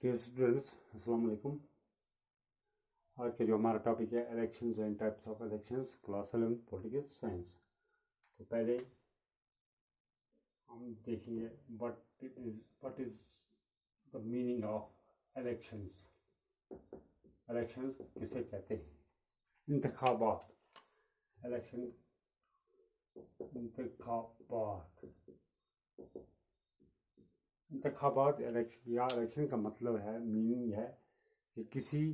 Dear students, अस्सलाम वालेकुम। आज के जो हमारा टॉपिक है elections and types of elections, class 11 political science. तो पहले हम देखेंगे what is the meaning of elections. Elections किसे कहते हैं? इंतखाबात, इलेक्शन, इंतखाबात। इंतखाबात इलेक्शन का मतलब है, मीनिंग है कि किसी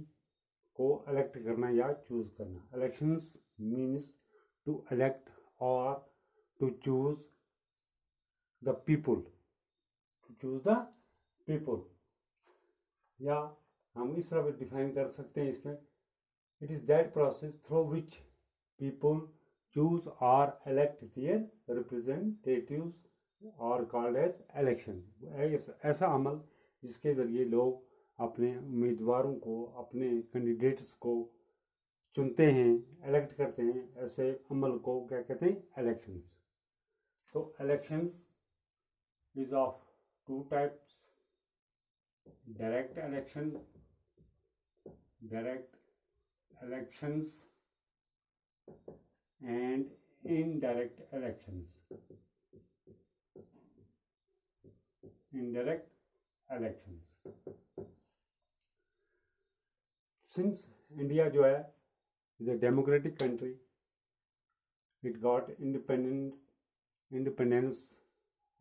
को इलेक्ट करना या चूज करना। इलेक्शंस मीन्स टू इलेक्ट और टू चूज द पीपल, या हम इस तरह भी डिफाइन कर सकते हैं इसके, it is that process through which people choose और इलेक्ट देयर रिप्रेजेंटेटिव्स और कॉल्ड एज इलेक्शन। ऐसा अमल जिसके जरिए लोग अपने उम्मीदवारों को, अपने कैंडिडेट्स को चुनते हैं, इलेक्ट करते हैं, ऐसे अमल को क्या कहते हैं? इलेक्शंस। तो elections is of two types, direct elections and indirect elections. Since India जो है is a democratic country, it got independence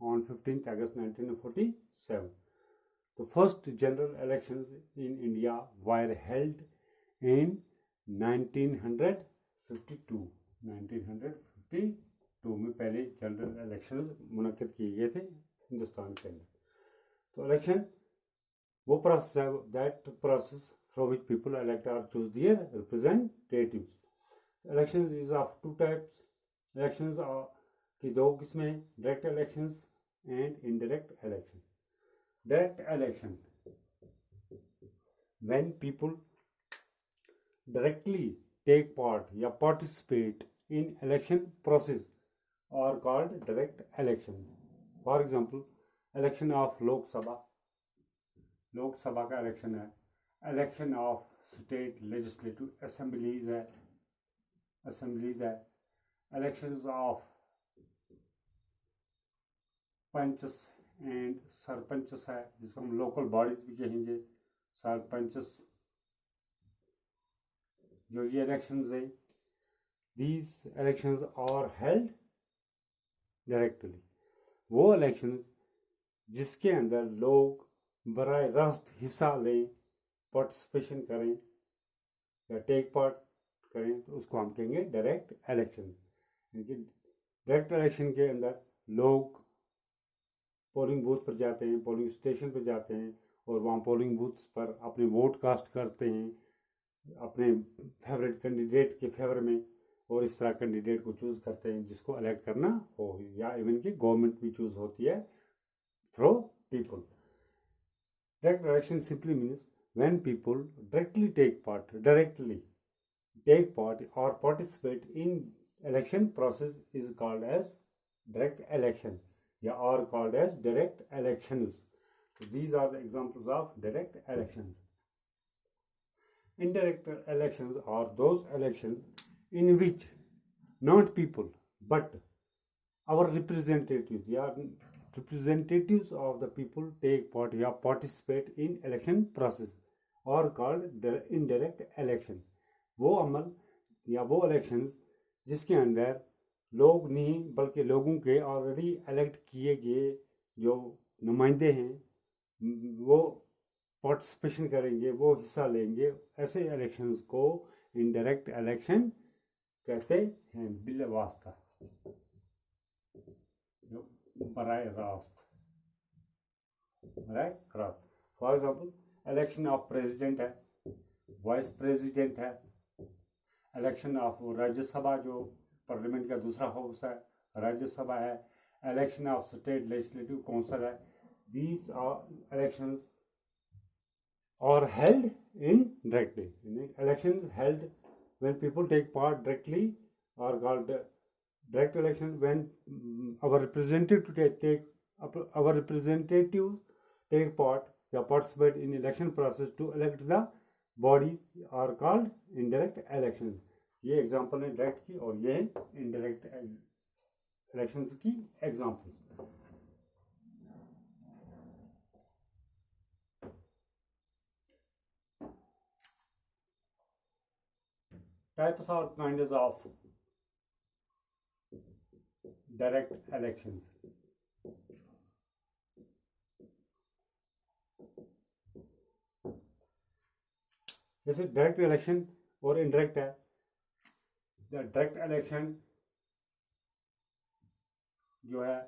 on 15th August 1947. The first general elections in India were held in 1952 में पहले general election मुनक्किद किए गए थे हिंदुस्तान के अंदर। तो इलेक्शन वो प्रोसेस है, that process through which people elect और choose their representatives. Elections is of two types. Elections की दो किस्में, direct elections and indirect election. Direct election, when people directly take part या participate in election process are called direct election. For example, election of Lok Sabha का election है, election of state legislative assemblies है, elections of पंचस and सरपंचस है, जिसको हम local bodies भी कहेंगे, सरपंचस। जो ये इलेक्शंस है, these elections are held directly। वो इलेक्शंस जिसके अंदर लोग बराह रास्त हिस्सा लें, पार्टिसिपेशन करें या टेक पार्ट करें, तो उसको हम कहेंगे डायरेक्ट इलेक्शन। डायरेक्ट इलेक्शन के अंदर लोग पोलिंग बूथ पर जाते हैं, पोलिंग स्टेशन पर जाते हैं और वहाँ पोलिंग बूथ्स पर अपने वोट कास्ट करते हैं अपने फेवरेट कैंडिडेट के फेवर में, और इस तरह कैंडिडेट को चूज करते हैं जिसको इलेक्ट करना हो, या इवन की गवर्नमेंट भी चूज होती है through people. Direct election simply means when people directly take part और participate in election process is called as direct election या are called as direct elections. These are the examples of direct elections. Indirect elections are those elections in which not people but our representatives of the people take part या participate in election process or called indirect election। वो अमल या वो elections जिसके अंदर लोग नहीं बल्कि लोगों के ऑलरेडी इलेक्ट किए गए जो नुमाइंदे हैं वो पार्टिसिपेशन करेंगे, वो हिस्सा लेंगे, ऐसे इलेक्शंस को इनडायरेक्ट इलेक्शन कहते हैं। बिल वास्ता, बराह रास्त। For example, election of president है, वाइस प्रेसिडेंट है, इलेक्शन ऑफ राज्यसभा जो पार्लियामेंट का दूसरा हाउस है, राज्यसभा है, election of state legislative council है। These are elections or held indirectly। Elections held when people take part directly are called direct election। When our representatives take part या participate in election process to elect the body are called indirect election. ये example है direct की और ये indirect elections की example. Types or kinds of direct elections. जैसे direct election और indirect है. द डायरेक्ट इलेक्शन जो है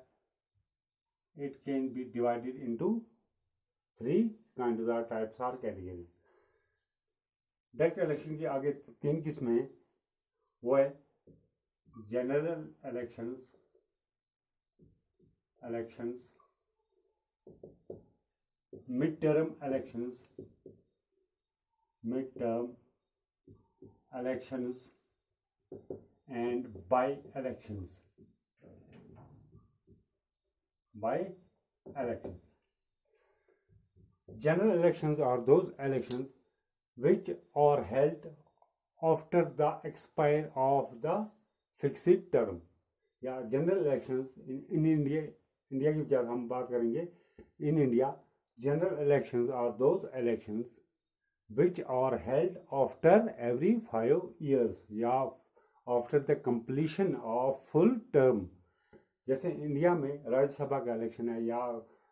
it can be divided into 3 kinds और टाइप्स और कैटेगरी. डायरेक्ट इलेक्शन की आगे 3 किस्में हैं. वो है general elections, mid term elections and by-elections. General elections are those elections which are held after the expire of the fixed term. या general elections in India की क्या हम बात करेंगे. In India general elections are those elections which are held after every 5 years या after the completion of full term. जैसे India में राज्यसभा का इलेक्शन है या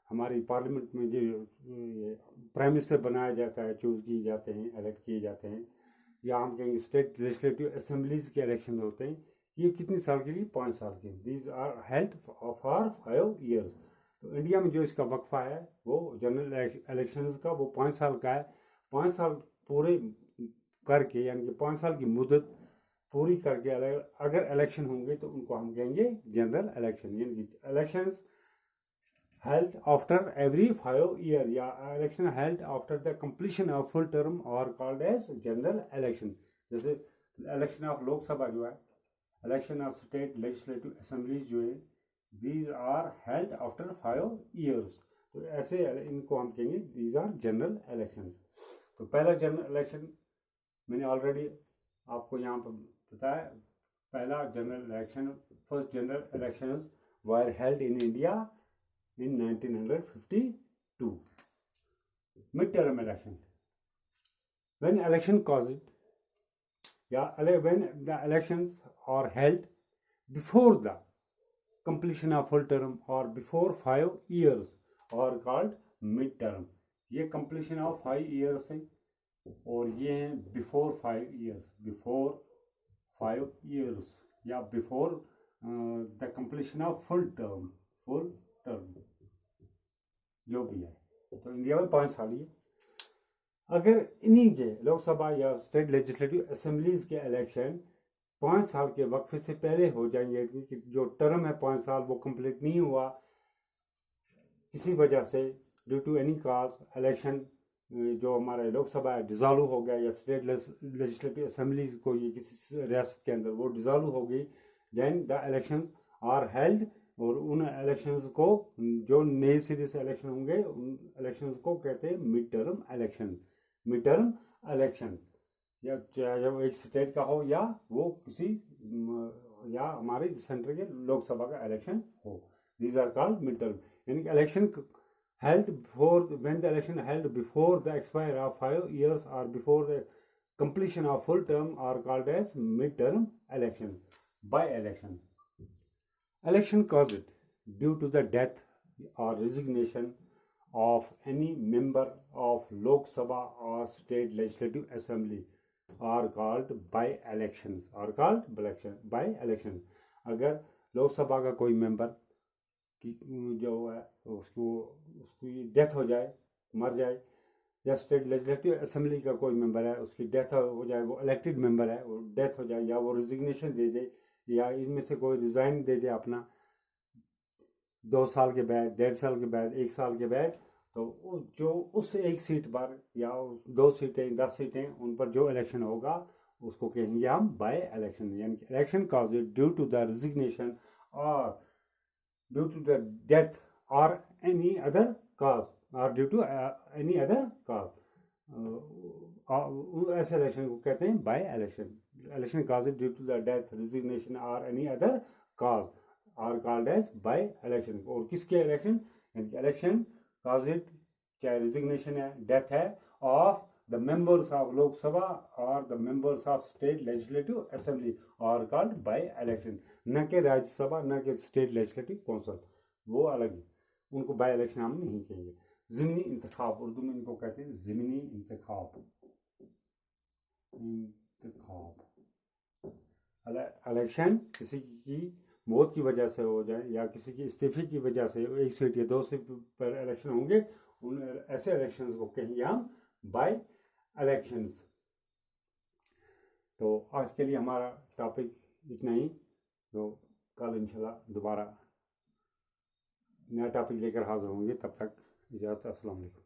हमारी पार्लियामेंट में जो प्राइम मिनिस्टर बनाया जाता है, चूज किए जाते हैं, इलेक्ट किए जाते हैं, या हम कहेंगे स्टेट लेजिस्लेटिव असेंबलीज के इलेक्शन होते हैं. ये कितने साल के लिए? 5 साल के. These are held for 5 years. तो इंडिया में जो इसका वक्फा है वो जनरल इलेक्शन का वो 5 साल का है. 5 साल पूरे करके यानी कि 5 साल की मुद्दत पूरी करके अगर इलेक्शन होंगे तो उनको हम कहेंगे जनरल इलेक्शन. यानी कि elections held after every 5 years या election held after the completion of full term are called as general election. जैसे इलेक्शन ऑफ लोकसभा जो है, election of state legislative assemblies जो है, these are held after 5 years. तो ऐसे इनको हम कहेंगे these are general elections. तो पहला जनरल इलेक्शन मैंने ऑलरेडी आपको यहाँ पर बताया. पहला general election, first general election were held in India in 1952. Mid-term election. When election caused, when the elections are held before the completion of full term or before 5 years are called mid-term. ये completion of 5 years है और ये है before 5 years. Before 5 years या before the completion of full term. जो भी है. तो इंडिया में 5 साल ही है. अगर इन्हीं के लोकसभा या स्टेट लेजिस्लेटिव असेंबलीज के इलेक्शन 5 साल के वक्फे से पहले हो जाएंगे कि जो टर्म है 5 साल वो कंप्लीट नहीं हुआ किसी वजह से, due to any cause election जो हमारा लोकसभा है डिज़ोल्व हो गया या स्टेट लेजिस्लेटिव असेंबलीज को ये किसी रियासत के अंदर वो डिज़ोल्व हो गई, then the election are held. और उन इलेक्शंस को जो नए सिरे से इलेक्शन होंगे उन इलेक्शंस को कहते हैं mid term election. Mid term election या चाहे वो एक स्टेट का हो या वो किसी या हमारे सेंटर के लोकसभा का इलेक्शन हो, these are called mid term. यानी कि election held before when the election held before the expire of 5 years or before the completion of full term are called as mid term election. By election, election caused due to the death or resignation of any member of Lok Sabha or state legislative assembly are called by elections. Are called by election. अगर लोकसभा का कोई member की जो है उसकी death हो जाए, मर जाए, या स्टेट लेजिस्लेटिव असेंबली का कोई मेंबर है उसकी डेथ हो जाए, वो इलेक्टेड मेंबर है, वो डेथ हो जाए या वो रिजिग्नेशन दे दे या इनमें से कोई रिज़ाइन दे दे अपना 2 साल के बाद, 1.5 साल के बाद, 1 साल के बाद, तो जो उस एक सीट पर या 2 सीटें 10 सीटें उन पर जो इलेक्शन होगा उसको कहेंगे हम बाय इलेक्शन. यानी कि election cause due to the resignation और ड्यू टू द डेथ और any other cause. or due to any other cause. ऐसे इलेक्शन को कहते हैं by election. Election causes due to the death, resignation or any other cause are called as by election. और किसके election? Election causes चाहे resignation है, death है, of the members of Lok Sabha or the members of state legislative assembly are called by election. न के राज्यसभा न के state legislative council, वो अलग है, उनको बाय इलेक्शन हम नहीं कहेंगे. ज़िमनी इंतखाब, उर्दू में इनको कहते हैं ज़िमनी इंतखाब. इलेक्शन किसी की मौत की वजह से हो जाए या किसी की इस्तीफे की वजह से, एक सीट या दो सीट पर इलेक्शन होंगे, उन ऐसे इलेक्शंस को कहेंगे हम बाय इलेक्शंस. तो आज के लिए हमारा टॉपिक इतना ही. तो कल इंशाल्लाह दोबारा नया टॉपिक लेकर हाजिर होंगे. तब तक इजाज़त. अस्सलाम वालेकुम.